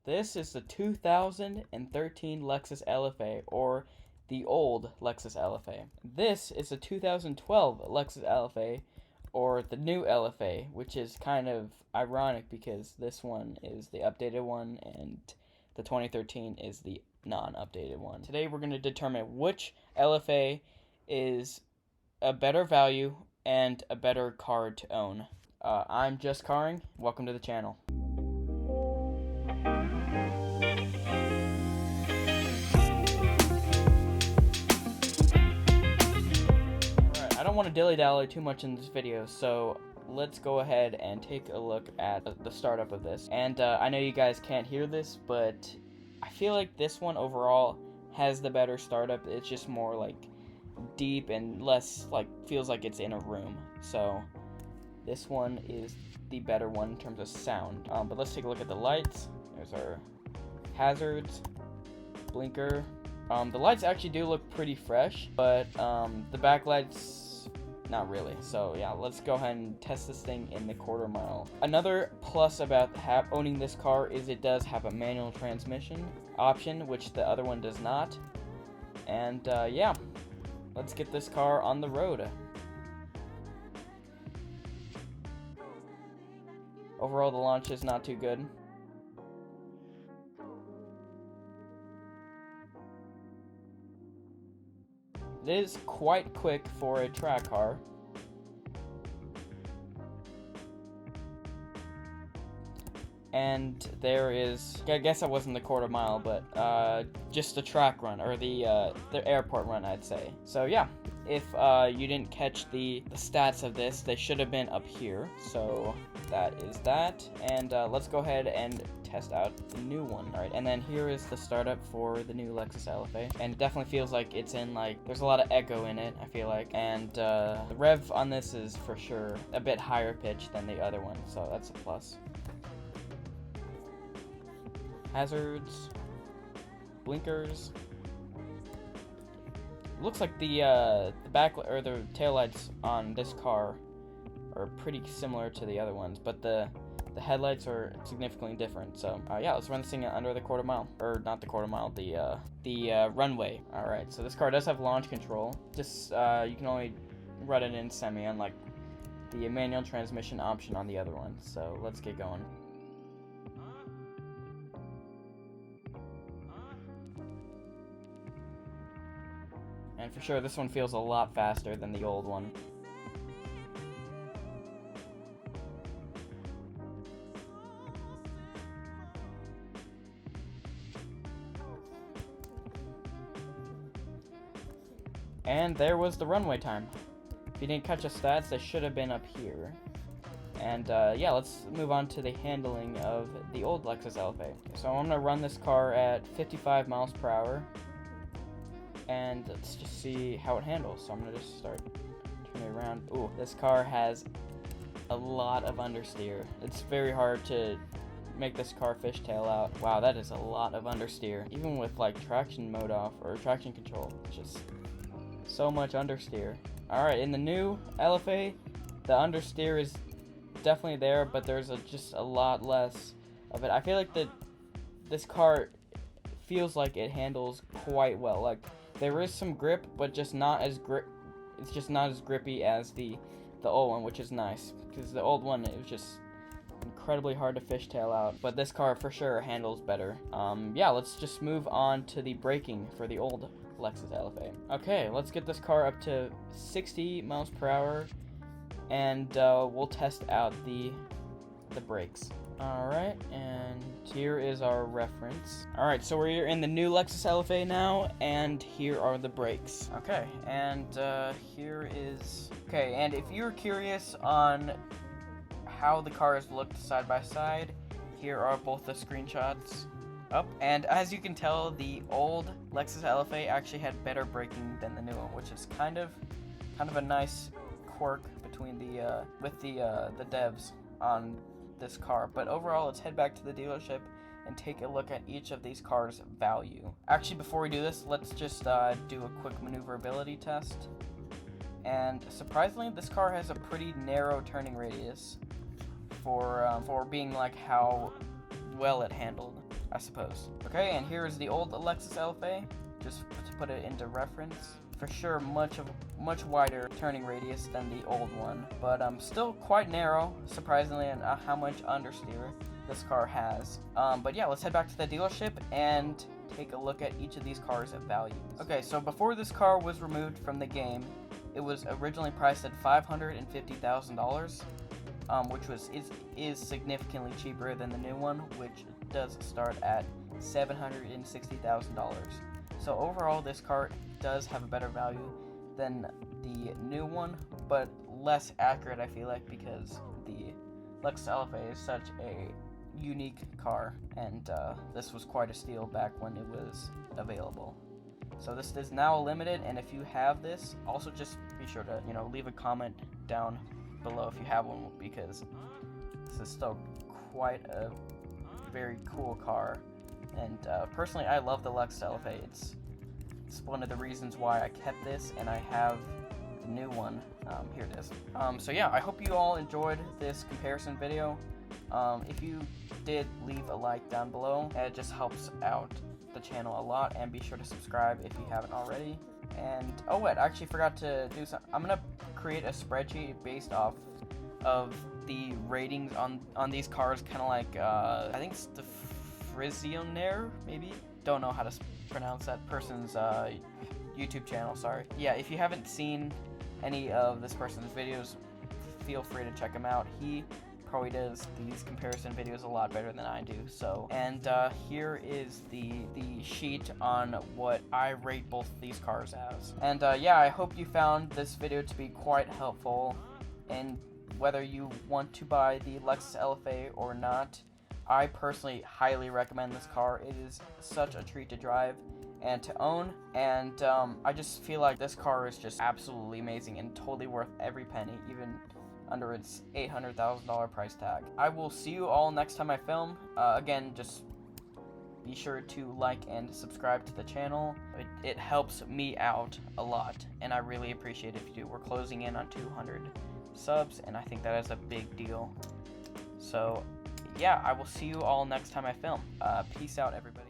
This is the 2013 Lexus LFA, or the old Lexus LFA. This is the 2012 Lexus LFA, or the new LFA, which is kind of ironic because this one is the updated one and the 2013 is the non-updated one. Today we're going to determine which LFA is a better value and a better car to own. I'm Just Car-ing. Welcome to the channel. Alright, I don't want to dilly-dally too much in this video, so let's go ahead and take a look at the startup of this. And I know you guys can't hear this, but I feel like this one overall has the better startup. It's just more like deep and less like feels like it's in a room. So this one is the better one in terms of sound. But let's take a look at the lights. There's our hazards, blinker. The lights actually do look pretty fresh, but the backlights, not really. So yeah, let's go ahead and test this thing in the quarter mile. Another plus about owning this car is it does have a manual transmission option, which the other one does not. And yeah, let's get this car on the road. Overall, the launch is not too good. It is quite quick for a track car. And there is, I guess that wasn't the quarter mile, but just the track run, or the airport run, I'd say. So yeah, if you didn't catch the stats of this, they should have been up here. So that is that, and let's go ahead and test out the new one. All right, and then here is the startup for the new Lexus LFA, and it definitely feels like it's in there's a lot of echo in it, I feel like, and the rev on this is for sure a bit higher pitch than the other one, so that's a plus. Hazards, blinkers. Looks like the back or the taillights on this car are pretty similar to the other ones, but the headlights are significantly different. So yeah, let's run this thing under the quarter mile, or not the quarter mile, the runway. All right, so this car does have launch control. Just you can only run it in semi, unlike the manual transmission option on the other one. So let's get going. And for sure, this one feels a lot faster than the old one. And there was the runway time. If you didn't catch the stats, they should have been up here. And yeah, let's move on to the handling of the old Lexus LFA. So I'm gonna run this car at 55 miles per hour. And let's just see how it handles. So I'm gonna just start turning it around. Ooh, this car has a lot of understeer. It's very hard to make this car fishtail out. Wow, that is a lot of understeer. Even with traction mode off or traction control, just so much understeer. Alright, in the new LFA, the understeer is definitely there, but there's just a lot less of it. I feel like this car feels like it handles quite well. There is some grip, but just not as it's just not as grippy as the old one, which is nice, because the old one, it was just incredibly hard to fishtail out, but this car for sure handles better. Yeah, let's just move on to the braking for the old Lexus LFA. Okay, let's get this car up to 60 miles per hour, and we'll test out the brakes. Alright, and here is our reference. Alright, so we're in the new Lexus LFA now, and here are the brakes. Okay, and here is... Okay, and if you're curious on how the cars looked side by side, here are both the screenshots up. And as you can tell, the old Lexus LFA actually had better braking than the new one, which is kind of a nice quirk between the devs on this car. But overall, let's head back to the dealership and take a look at each of these cars' value. Actually, before we do this, let's just do a quick maneuverability test. And surprisingly, this car has a pretty narrow turning radius for being how well it handled. I suppose. Okay, and here's the old Lexus LFA, just to put it into reference. For sure, much wider turning radius than the old one, but still quite narrow, surprisingly, and how much understeer this car has. But yeah, let's head back to the dealership and take a look at each of these cars' values. Okay, so before this car was removed from the game, it was originally priced at $550,000, which is significantly cheaper than the new one, which does start at $760,000. So overall, this car does have a better value than the new one, but less accurate, I feel like, because the Lexus LFA is such a unique car, and this was quite a steal back when it was available. So this is now limited, and if you have this, also just be sure to, leave a comment down below if you have one, because this is still quite a very cool car. And personally, I love the Lexus LFA. It's one of the reasons why I kept this, and I have the new one. Here it is. So yeah, I hope you all enjoyed this comparison video. If you did, leave a like down below. It just helps out the channel a lot, and be sure to subscribe if you haven't already. And oh wait, I actually forgot to do something. I'm gonna create a spreadsheet based off of the ratings on these cars, kind of like I think it's the Frisionaire, maybe? Don't know how to pronounce that person's YouTube channel, sorry. Yeah, if you haven't seen any of this person's videos, feel free to check him out. He probably does these comparison videos a lot better than I do. So, and here is the sheet on what I rate both these cars as. And yeah, I hope you found this video to be quite helpful, and whether you want to buy the Lexus LFA or not, I personally highly recommend this car. It is such a treat to drive and to own, and I just feel like this car is just absolutely amazing and totally worth every penny, even under its $800,000 price tag. I will see you all next time I film. Again, just be sure to like and subscribe to the channel. It helps me out a lot, and I really appreciate it if you do. We're closing in on 200 subs, and I think that is a big deal. So yeah, I will see you all next time I film. Peace out, everybody.